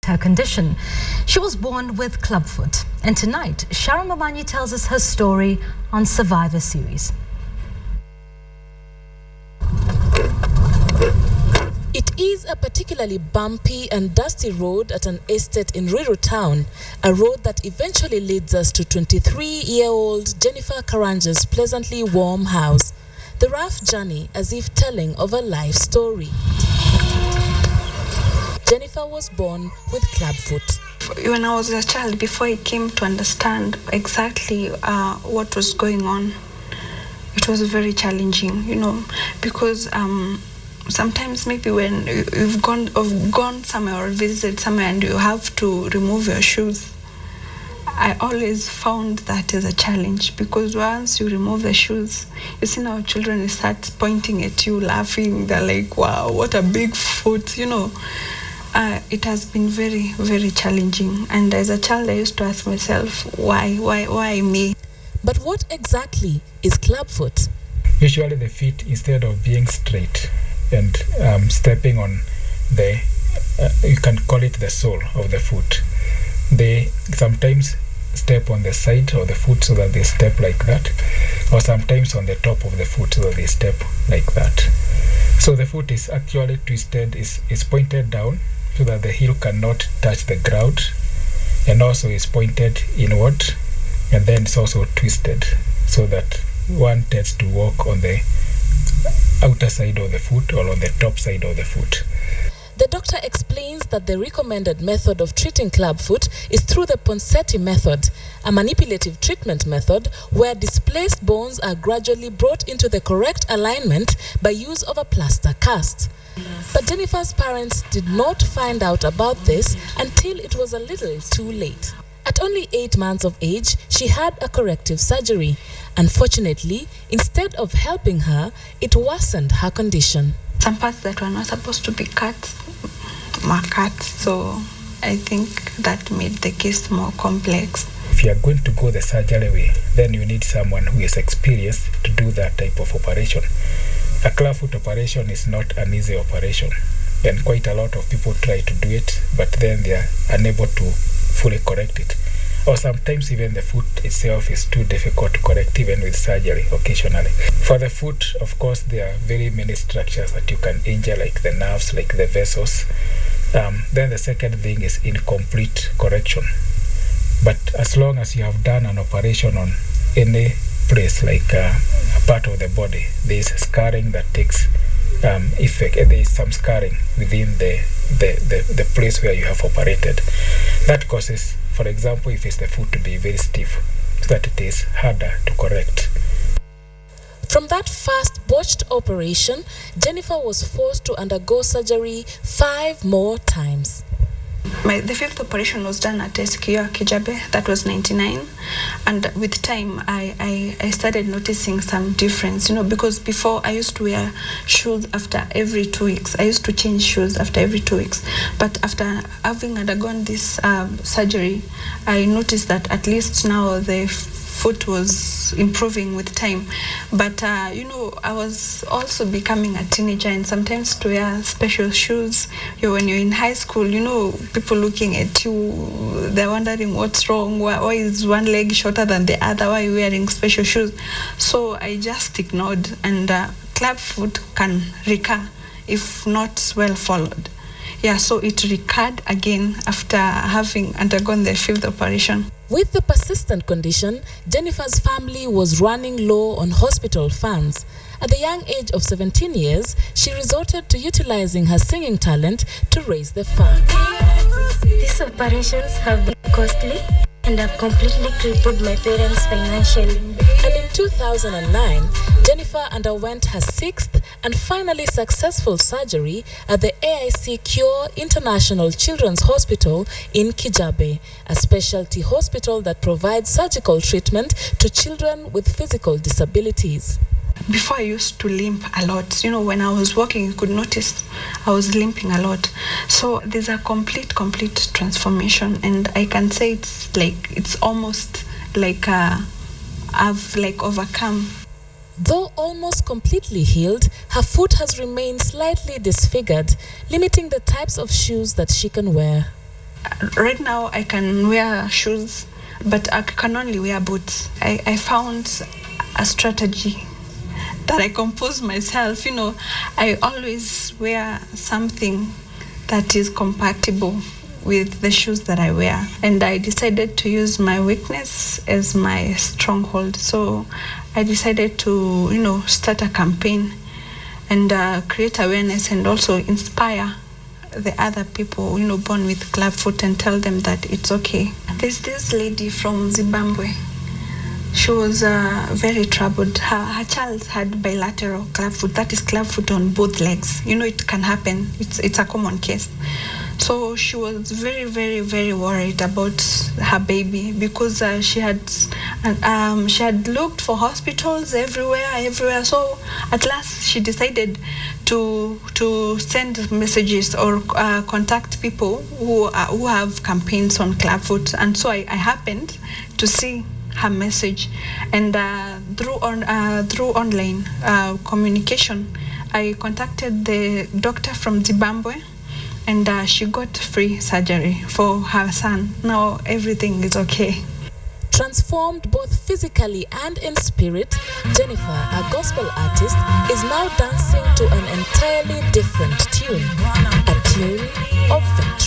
her condition. She was born with clubfoot. And tonight, Sharon Mamanyi tells us her story on Survivor Series. It is a particularly bumpy and dusty road at an estate in Ruiru town, a road that eventually leads us to 23-year-old Jennifer Karanja's pleasantly warm house. The rough journey as if telling of a life story. Jennifer was born with clubfoot. When I was a child, before I came to understand exactly what was going on, it was very challenging, because sometimes maybe when you've gone somewhere or visited somewhere and you have to remove your shoes, I always found that as a challenge, because once you remove the shoes, you see now children start pointing at you, laughing. They're like, wow, what a big foot, It has been very, very challenging. And as a child, I used to ask myself, why me? But what exactly is clubfoot? Usually the feet, instead of being straight and stepping on the, you can call it the sole of the foot, they sometimes step on the side of the foot so that they step like that, or sometimes on the top of the foot so that they step like that. So the foot is actually twisted, is pointed down so that the heel cannot touch the ground, and also is pointed inward, and then it's also twisted so that one tends to walk on the outer side of the foot or on the top side of the foot. The doctor explains that the recommended method of treating clubfoot is through the Ponseti method, a manipulative treatment method where displaced bones are gradually brought into the correct alignment by use of a plaster cast. But Jennifer's parents did not find out about this until it was a little too late. At only 8 months of age, she had a corrective surgery. Unfortunately, instead of helping her, it worsened her condition. Some parts that were not supposed to be cut were cut, so I think that made the case more complex. If you are going to go the surgery way, then you need someone who is experienced to do that type of operation. A clubfoot operation is not an easy operation, and quite a lot of people try to do it, but then they are unable to fully correct it. Or sometimes even the foot itself is too difficult to correct, even with surgery occasionally. For the foot, of course, there are very many structures that you can injure, like the nerves, like the vessels. Then the second thing is incomplete correction. But as long as you have done an operation on any place, like a part of the body, there is scarring that takes effect. There is some scarring within the place where you have operated. That causes, for example, if it's the foot, to be very stiff, so that it is harder to correct. From that first botched operation, Jennifer was forced to undergo surgery 5 more times. The 5th operation was done at SQ Kijabe. That was 99, and with time I started noticing some difference, because before I used to wear shoes after every 2 weeks. I used to change shoes after every 2 weeks, but after having undergone this surgery, I noticed that at least now the foot was improving with time. But I was also becoming a teenager, and sometimes to wear special shoes, when you're in high school, people looking at you, they're wondering what's wrong, why is one leg shorter than the other, why are you wearing special shoes? So I just ignored, and clubfoot can recur if not well followed. So it recurred again after having undergone the 5th operation. With the persistent condition, Jennifer's family was running low on hospital funds. At the young age of 17 years, she resorted to utilizing her singing talent to raise the funds. These operations have been costly and have completely crippled my parents financially. And in 2009, Jennifer underwent her 6th and finally successful surgery at the AIC Cure International Children's Hospital in Kijabe, a specialty hospital that provides surgical treatment to children with physical disabilities. Before I used to limp a lot. When I was walking, you could notice I was limping a lot. So there's a complete transformation, and I can say it's almost like I've overcome. Though almost completely healed, her foot has remained slightly disfigured, limiting the types of shoes that she can wear. right now I can wear shoes, but I can only wear boots. I found a strategy that I compose myself. You know, I always wear something that is compatible with the shoes that I wear. And I decided to use my weakness as my stronghold. So I decided to, you know, start a campaign and create awareness and also inspire the other people, you know, born with clubfoot, and tell them that it's okay. There's this lady from Zimbabwe. She was very troubled. Her child had bilateral clubfoot, that is clubfoot on both legs. You know, it can happen. It's a common case. So she was very, very, very worried about her baby because she had looked for hospitals everywhere. So at last she decided to send messages or contact people who have campaigns on clubfoot. And so I happened to see her message, and through online communication, I contacted the doctor from Zimbabwe, and she got free surgery for her son. Now everything is okay. Transformed both physically and in spirit, Jennifer, a gospel artist, is now dancing to an entirely different tune, a tune of victory.